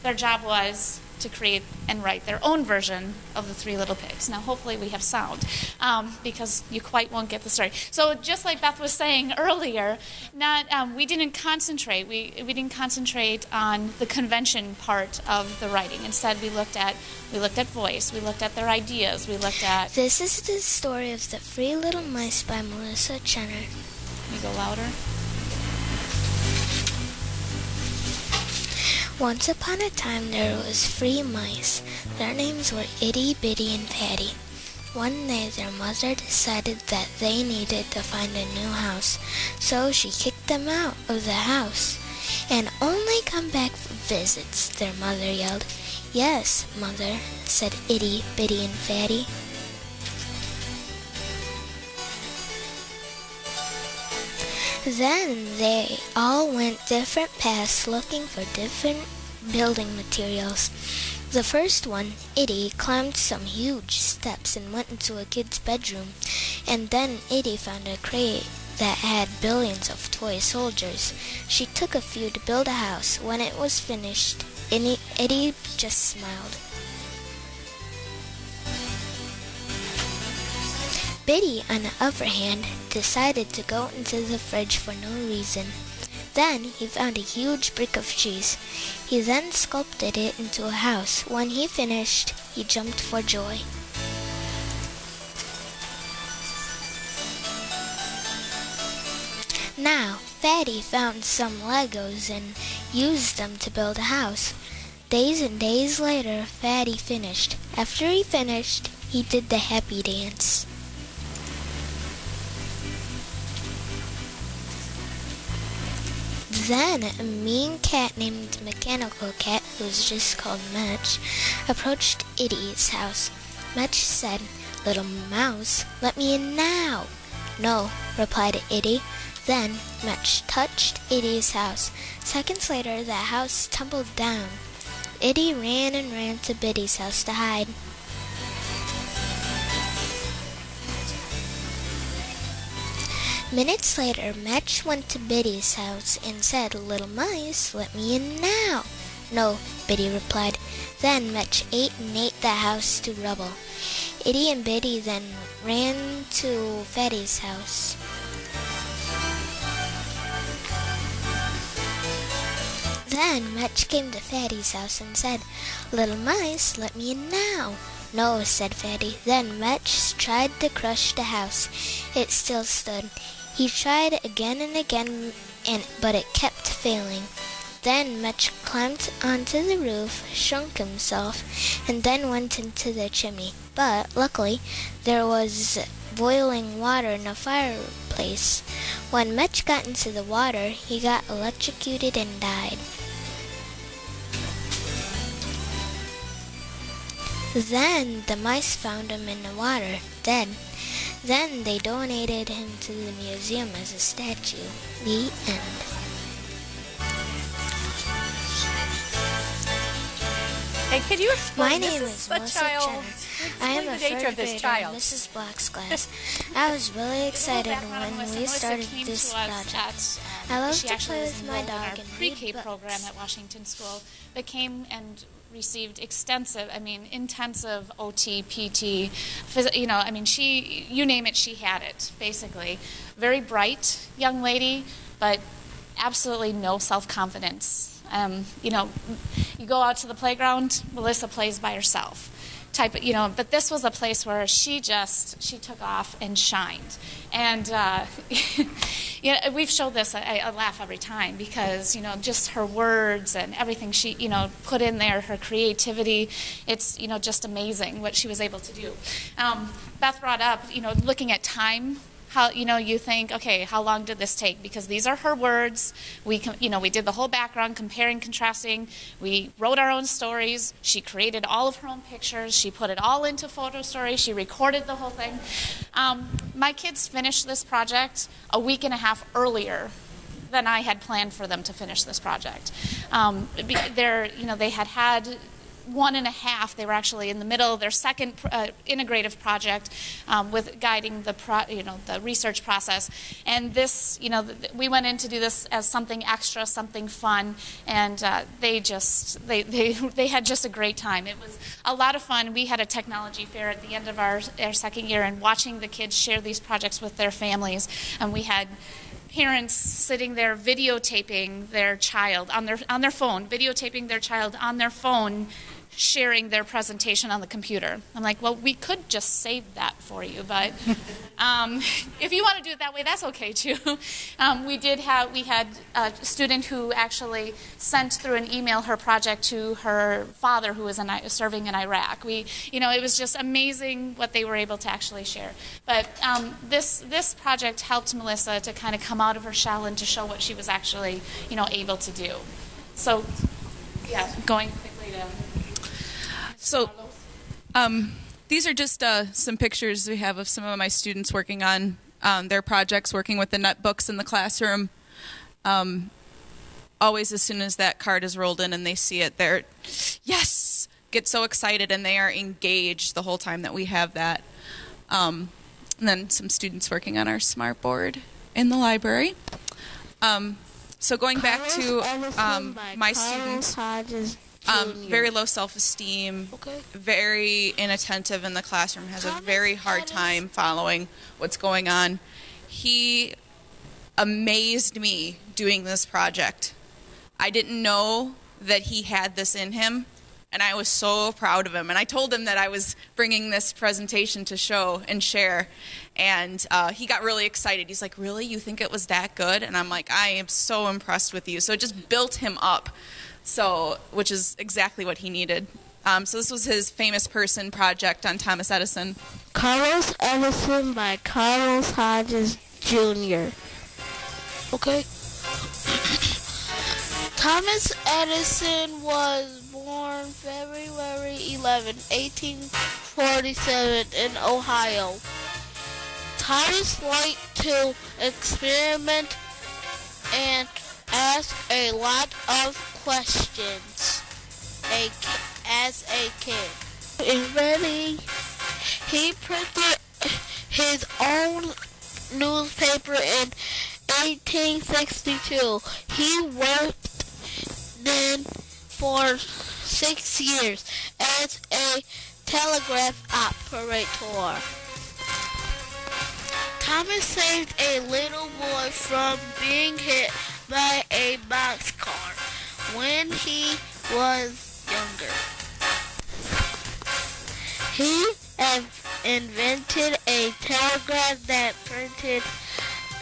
their job was to create and write their own version of the Three Little Pigs. Now, hopefully we have sound, because you quite won't get the story. So just like Beth was saying earlier, we didn't concentrate. We didn't concentrate on the convention part of the writing. Instead, we looked at voice. We looked at their ideas. We looked at... This is the story of the Three Little Mice by Melissa Chenner. Can you go louder? Once upon a time there was 3 mice. Their names were Itty, Bitty, and Fatty. One day their mother decided that they needed to find a new house, so she kicked them out of the house. And only come back for visits, their mother yelled. Yes, Mother, said Itty, Bitty, and Fatty. Then they all went different paths looking for different building materials. The first one, Itty, climbed some huge steps and went into a kid's bedroom. And then Itty found a crate that had billions of toy soldiers. She took a few to build a house. When it was finished, Itty just smiled. Bitty, on the other hand, decided to go into the fridge for no reason. Then he found a huge brick of cheese. He then sculpted it into a house. When he finished, he jumped for joy. Now, Fatty found some Legos and used them to build a house. Days and days later, Fatty finished. After he finished, he did the happy dance. Then a mean cat named Mechanical Cat, who was just called Mitch, approached Itty's house. Mitch said, "Little mouse, let me in now." "No," replied Itty. Then Mitch touched Itty's house. Seconds later, the house tumbled down. Itty ran and ran to Bitty's house to hide. Minutes later, Mitch went to Bitty's house and said, "Little mice, let me in now." "No," Bitty replied. Then Mitch ate and ate the house to rubble. Itty and Bitty then ran to Fatty's house. Then Mitch came to Fatty's house and said, "Little mice, let me in now." "No," said Fatty. Then Mitch tried to crush the house. It still stood. He tried again and again, but it kept failing. Then Mitch climbed onto the roof, shrunk himself, and then went into the chimney. But luckily, there was boiling water in the fireplace. When Mitch got into the water, he got electrocuted and died. Then the mice found him in the water, dead. Then they donated him to the museum as a statue. The end. Hey, can you explain? My name this is a Melissa child. Jenner. I am Explain a the nature third of this grader in child. Mrs. Black's class. I was really excited when we started this project. I love she to actually play was with my enrolled in our dog and pre-K read program books. at Washington School, but came and received intensive OT, PT, you name it, she had it, basically. Very bright young lady, but absolutely no self-confidence. You go out to the playground, Melissa plays by herself. But this was a place where she took off and shined. And we've showed this, I laugh every time because, just her words and everything she, put in there, her creativity, it's, just amazing what she was able to do. Beth brought up, looking at time. How you think, okay, how long did this take? Because these are her words. We did the whole background, comparing, contrasting. We wrote our own stories. She created all of her own pictures. She put it all into photo stories. She recorded the whole thing. My kids finished this project a week and a half earlier than I had planned for them to finish this project. They had one and a half, they were actually in the middle of their second integrative project with guiding the research process. And this, we went in to do this as something extra, something fun, and they had just a great time. It was a lot of fun. We had a technology fair at the end of our second year, and watching the kids share these projects with their families, and we had parents sitting there videotaping their child on their phone, videotaping their child on their phone, sharing their presentation on the computer. I'm like, well, we could just save that for you, but if you want to do it that way, that's okay too. We had a student who actually sent through an email her project to her father, who was serving in Iraq. It was just amazing what they were able to actually share. But this project helped Melissa to kind of come out of her shell and to show what she was actually, able to do. So, yeah, going quickly to. So, these are just some pictures we have of some of my students working on their projects, working with the netbooks in the classroom. Always, as soon as that card is rolled in and they see it, they're, yes, get so excited, and they are engaged the whole time that we have that. And then some students working on our smart board in the library. So going back to my students. Very low self-esteem, very inattentive in the classroom, has a very hard time following what's going on. He amazed me doing this project. I didn't know that he had this in him, and I was so proud of him. And I told him that I was bringing this presentation to show and share, and he got really excited. He's like, really? You think it was that good? And I'm like, I am so impressed with you. So it just built him up. Which is exactly what he needed. So this was his famous person project on Thomas Edison. Carlos Edison by Carlos Hodges Jr. Okay. Thomas Edison was born February 11, 1847 in Ohio. Thomas liked to experiment and ask a lot of questions as a kid. He printed his own newspaper in 1862. He worked then for 6 years as a telegraph operator. Thomas saved a little boy from being hit by a boxcar when he was younger. He invented a telegraph that printed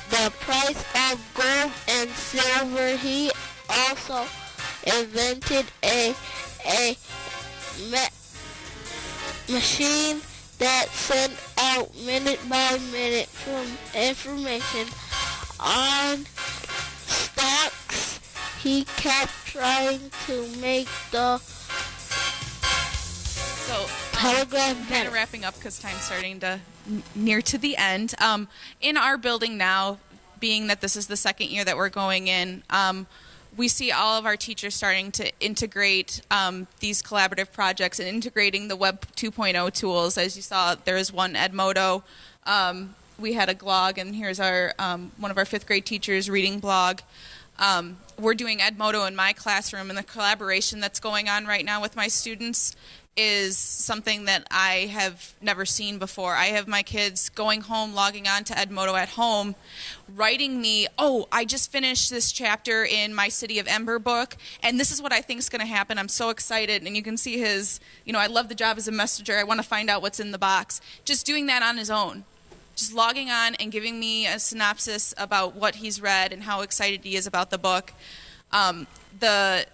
the price of gold and silver. He also invented a machine that sent out minute by minute information on stocks. He kept trying to make the telegraph better. Kind of wrapping up because time's starting to near to the end. In our building now, being that this is the second year that we're going in, we see all of our teachers starting to integrate these collaborative projects and integrating the Web 2.0 tools. As you saw, there is one Edmodo. We had a blog, and here's our one of our fifth grade teachers reading blog. We're doing Edmodo in my classroom, and the collaboration that's going on right now with my students is something that I have never seen before. I have my kids going home, logging on to Edmodo at home, writing me, oh, I just finished this chapter in my City of Ember book, and this is what I think is going to happen. I'm so excited. And you can see his, I love the job as a messenger. I want to find out what's in the box. Just doing that on his own. Just logging on and giving me a synopsis about what he's read and how excited he is about the book.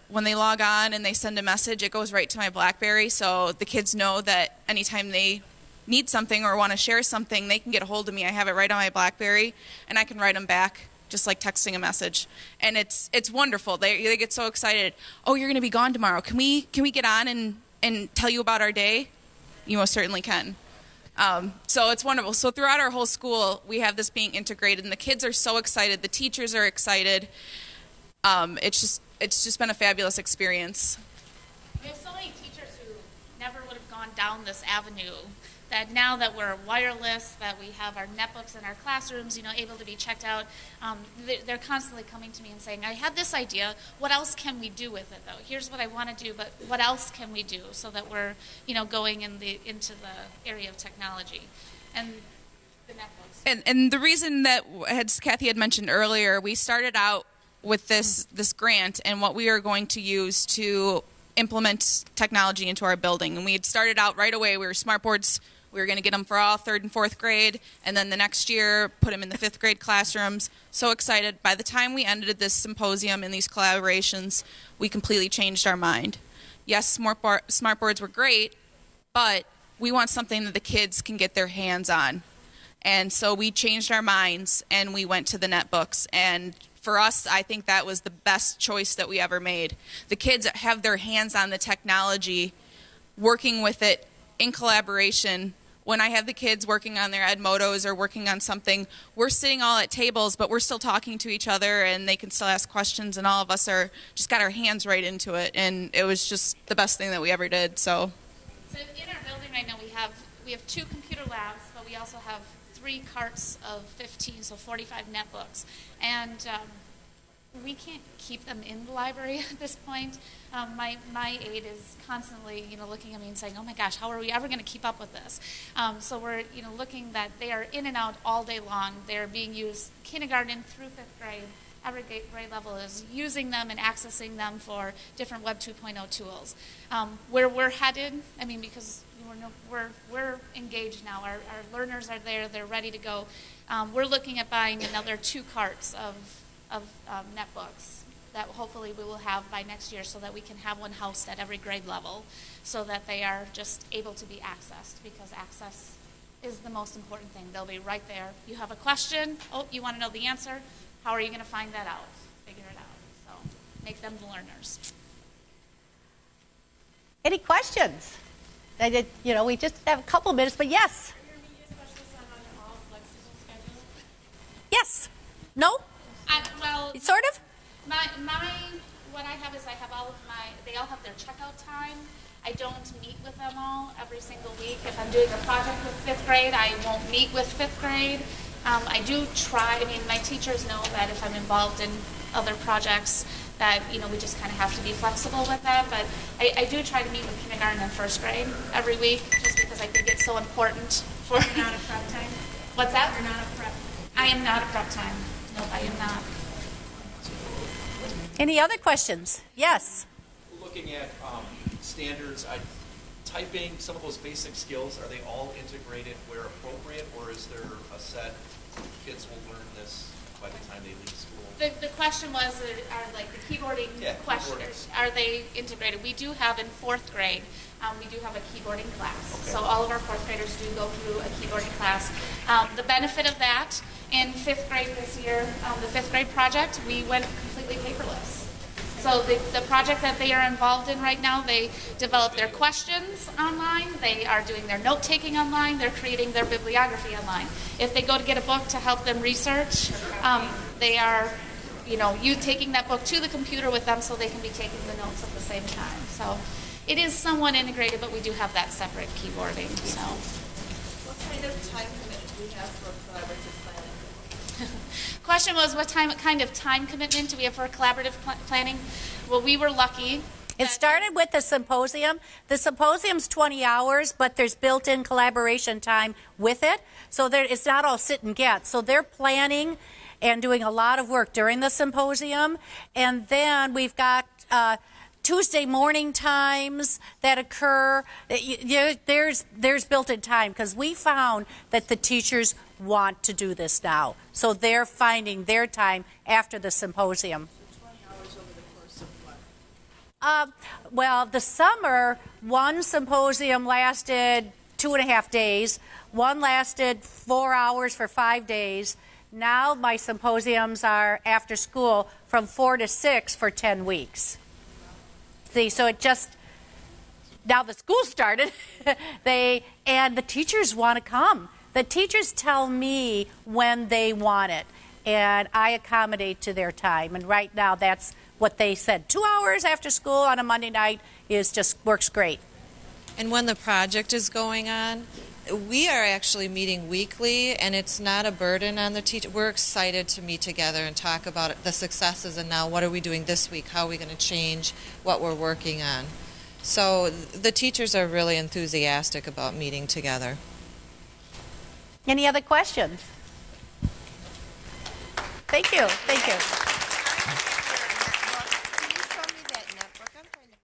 When they log on and they send a message, it goes right to my BlackBerry, so the kids know that anytime they need something or want to share something, they can get a hold of me. I have it right on my BlackBerry, and I can write them back just like texting a message. And it's wonderful. They get so excited. Oh, you're going to be gone tomorrow. Can we get on and tell you about our day? You most certainly can. So it's wonderful. So throughout our whole school, we have this being integrated, and the kids are so excited. The teachers are excited. It's just been a fabulous experience. We have so many teachers who down this avenue. That now that we're wireless, that we have our netbooks in our classrooms, able to be checked out, they're constantly coming to me and saying, I had this idea, what else can we do with it though? Here's what I want to do, but what else can we do so that we're, going into the area of technology. And the netbooks. And the reason that, as Kathy had mentioned earlier, we started out with this grant and what we are going to use to implement technology into our building. And we had started out right away, we were smart boards. We were going to get them for all 3rd and 4th grade, and then the next year put them in the 5th grade classrooms. So excited. By the time we ended this symposium and these collaborations, we completely changed our mind. Yes, smart boards were great, but we want something that the kids can get their hands on. And so we changed our minds, and we went to the netbooks. And for us, I think that was the best choice that we ever made. The kids have their hands on the technology, working with it in collaboration. When I have the kids working on their Edmodos or working on something, we're sitting all at tables, but we're still talking to each other, and they can still ask questions, and all of us are just got our hands right into it, and it was just the best thing that we ever did. So in our building right now, we have 2 computer labs, but we also have 3 carts of 15, so 45 netbooks, and we can't keep them in the library at this point. My aide is constantly, looking at me and saying, "Oh my gosh, how are we ever going to keep up with this?" So we're, looking that they are in and out all day long. They're being used kindergarten through 5th grade. Every grade level is using them and accessing them for different Web 2.0 tools. Where we're headed, because we're engaged now. Our learners are there. They're ready to go. We're looking at buying another 2 carts of netbooks that hopefully we will have by next year, so that we can have one housed at every grade level, so that they are just able to be accessed, because access is the most important thing. They'll be right there. You have a question, you want to know the answer, how are you going to find that out? Figure it out. So make them the learners. Any questions? We just have a couple minutes, but yes. Are your media specialists on an all flexible schedule? Yes. No? Sort of? What I have is I have they all have their checkout time. I don't meet with them all every single week. If I'm doing a project with 5th grade, I won't meet with 5th grade. I do try, my teachers know that if I'm involved in other projects that, we just kind of have to be flexible with that. But I do try to meet with kindergarten and 1st grade every week, just because I think it's so important for... You're not a prep time? What's that? You're not a prep. I am not a prep time. No, I am not. Any other questions? Yes. Looking at standards, typing, some of those basic skills, are they all integrated where appropriate, or is there a set kids will learn this by the time they leave school? The question was, are like the keyboarding questions, are they integrated? We do have in 4th grade, we do have a keyboarding class. Okay. So all of our 4th graders do go through a keyboarding class. The benefit of that, in 5th grade this year, the 5th grade project, we went completely paperless. So the project that they are involved in right now, they develop their questions online, they are doing their note-taking online, they're creating their bibliography online. If they go to get a book to help them research, they are, you taking that book to the computer with them so they can be taking the notes at the same time. So it is somewhat integrated, but we do have that separate keyboarding. So. What kind of time commitment do we have for collaborative planning? Question was, what kind of time commitment do we have for collaborative planning? Well, we were lucky. It started with the symposium. The symposium's 20 hours, but there's built-in collaboration time with it. So it's not all sit and get. So they're planning and doing a lot of work during the symposium. And then we've got Tuesday morning times that occur. There's built-in time, because we found that the teachers want to do this now. So they're finding their time after the symposium. 20 hours over the course of what? Well, the summer, one symposium lasted 2.5 days. One lasted 4 hours for 5 days. Now my symposiums are after school from 4 to 6 for 10 weeks. See, so now the school started, and the teachers want to come. The teachers tell me when they want it, and I accommodate to their time. And right now, that's what they said. 2 hours after school on a Monday night just works great. And when the project is going on, we are actually meeting weekly, and it's not a burden on the teacher. We're excited to meet together and talk about the successes and now what are we doing this week? How are we going to change what we're working on? So the teachers are really enthusiastic about meeting together. Any other questions? Thank you. Thank you.